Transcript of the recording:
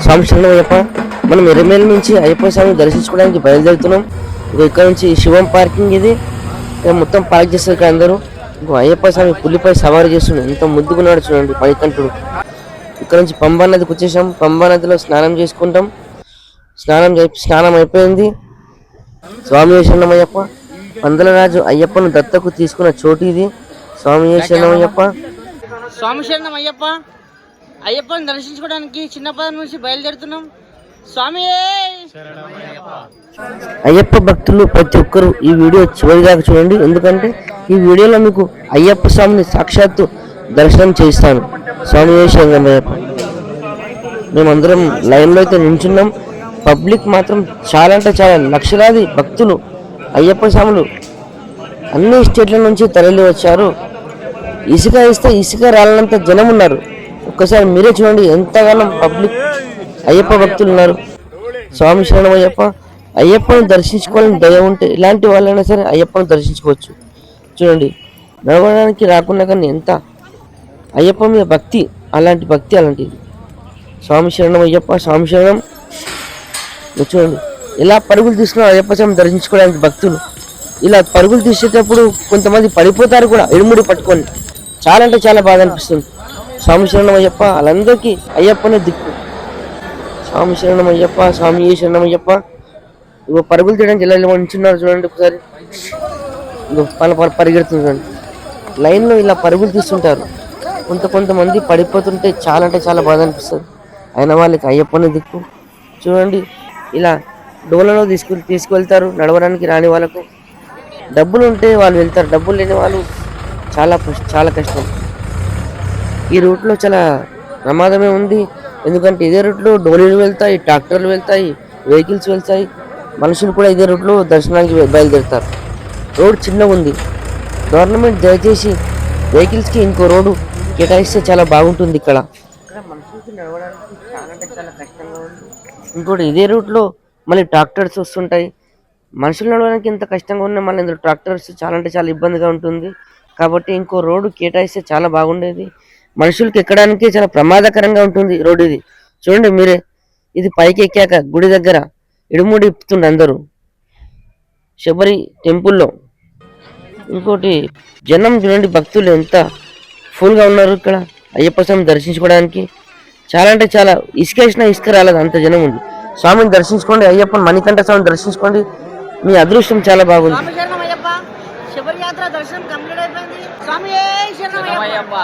స్వామి శరణమయ్యప్ప. మనం ఎర్రమేలి నుంచి అయ్యప్ప స్వామిని దర్శించుకోవడానికి బయలుదేరుతున్నాం. ఇక్కడ నుంచి శివం పార్కింగ్ ఇది. మొత్తం పార్క్ చేస్తారు ఇక్కడ అందరూ. అయ్యప్ప స్వామి పులిపై సవారీ చేస్తున్నాడు. ఎంత ముద్దుకున్నాడు చూడండి పైకంటుడు. ఇక్కడ నుంచి పంబా నదికి వచ్చేసాం. పంబా నదిలో స్నానం చేసుకుంటాం. స్నానం అయిపోయింది. స్వామి శరణమయ్యప్ప. పందలరాజు అయ్యప్పను దత్తకు తీసుకున్న చోటు ఇది. స్వామి శరణమయ్యప్ప. స్వామి శరణం అయ్యప్ప. అయ్యప్పని దర్శించుకోవడానికి చిన్నపదం నుంచి బయలుదేరుతున్నాం. స్వామి అయ్యప్ప భక్తులు ప్రతి ఒక్కరు ఈ వీడియో చివరి దాకా చూడండి. ఎందుకంటే ఈ వీడియోలో మీకు అయ్యప్ప స్వామిని సాక్షాత్తు దర్శనం చేస్తాను. స్వామి శరణమయ్యప్ప. మేమందరం లైన్లో అయితే నించున్నాం. పబ్లిక్ మాత్రం చాలా అంటే చాలా లక్షలాది భక్తులు అయ్యప్ప స్వాములు అన్ని స్టేట్ల నుంచి తరలి వచ్చారు. ఇసుక ఇస్తే ఇసుక రాలనంత జనం ఉన్నారు. ఒక్కసారి మీరే చూడండి ఎంతగానో పబ్లిక్ అయ్యప్ప భక్తులు ఉన్నారు. స్వామి శరణమయ్యప్ప. అయ్యప్పను దర్శించుకోవాలని దయ ఉంటే ఇలాంటి వాళ్ళైనా సరే అయ్యప్పను దర్శించుకోవచ్చు. చూడండి నడవడానికి రాకుండా కానీ ఎంత అయ్యప్ప మీద భక్తి, అలాంటి భక్తి అలాంటిది. స్వామి శరణమయ్యప్ప. స్వామి శరణం. చూడండి ఇలా పరుగులు తీసుకున్నారు అయ్యప్ప స్వామి దర్శించుకోవడానికి భక్తులు. ఇలా పరుగులు తీసేటప్పుడు కొంతమంది పడిపోతారు కూడా ఇరుముడి పట్టుకొని. చాలా అంటే చాలా బాధ అనిపిస్తుంది. స్వామి శరణమయ్యప్ప. వాళ్ళందరికీ అయ్యప్పనే దిక్కు. స్వామి శరణమయ్యప్ప. స్వామి శరణమయ్యప్ప. ఇగో పరుగులు తీయడానికి ఇలా ఉంచున్నారు చూడండి ఒకసారి. పరిగెడుతుంది చూడండి. లైన్లో ఇలా పరుగులు తీస్తుంటారు. కొంతమంది పడిపోతుంటే చాలా అంటే చాలా బాధ అనిపిస్తుంది. అయిన వాళ్ళకి అయ్యప్పనే దిక్కు. చూడండి ఇలా డోలలో తీసుకువెళ్తారు నడవడానికి రాని వాళ్ళకు. డబ్బులు ఉంటే వాళ్ళు వెళ్తారు, డబ్బులు లేని వాళ్ళు చాలా కష్టం. ఈ రూట్లో చాలా ప్రమాదమే ఉంది. ఎందుకంటే ఇదే రూట్లో డోలీలు వెళ్తాయి, ట్రాక్టర్లు వెళ్తాయి, వెహికల్స్ వెళ్తాయి. మనుషులు కూడా ఇదే రూట్లో దర్శనానికి బయలుదేరుతారు. రోడ్ చిన్నగా ఉంది. గవర్నమెంట్ దయచేసి వెహికల్స్కి ఇంకో రోడ్డు కేటాయిస్తే చాలా బాగుంటుంది. ఇక్కడ మనుషులకి నడవడానికి చాలా అంటే చాలా కష్టంగా ఉంది. ఇంకోటి ఇదే రూట్లో మళ్ళీ ట్రాక్టర్స్ వస్తుంటాయి. మనుషులు నడవడానికి ఎంత కష్టంగా ఉన్నా మళ్ళీ ఇందులో ట్రాక్టర్స్ చాలా అంటే చాలా ఇబ్బందిగా ఉంటుంది. కాబట్టి ఇంకో రోడ్డు కేటాయిస్తే చాలా బాగుండేది. మనుషులకి ఎక్కడానికి చాలా ప్రమాదకరంగా ఉంటుంది రోడ్డు ఇది. చూడండి మీరే. ఇది పైకి ఎక్కాక గుడి దగ్గర ఇడుముడి ఇప్పుతుండే అందరూ శబరి టెంపుల్లో. ఇంకోటి జనం చూడండి భక్తులు ఎంత ఫుల్గా ఉన్నారు ఇక్కడ అయ్యప్ప స్వామిని దర్శించుకోవడానికి. చాలా అంటే చాలా ఇసుక వేసినా ఇసుక రాలేదు, అంత జనం ఉంది. స్వామిని దర్శించుకోండి. అయ్యప్పని మణికంఠ స్వామిని దర్శించుకోండి. మీ అదృష్టం చాలా బాగుంది. శబరి యాత్ర దర్శనం కంప్లీట్ అయిపోయింది. స్వామి శరణమయ్యప్ప.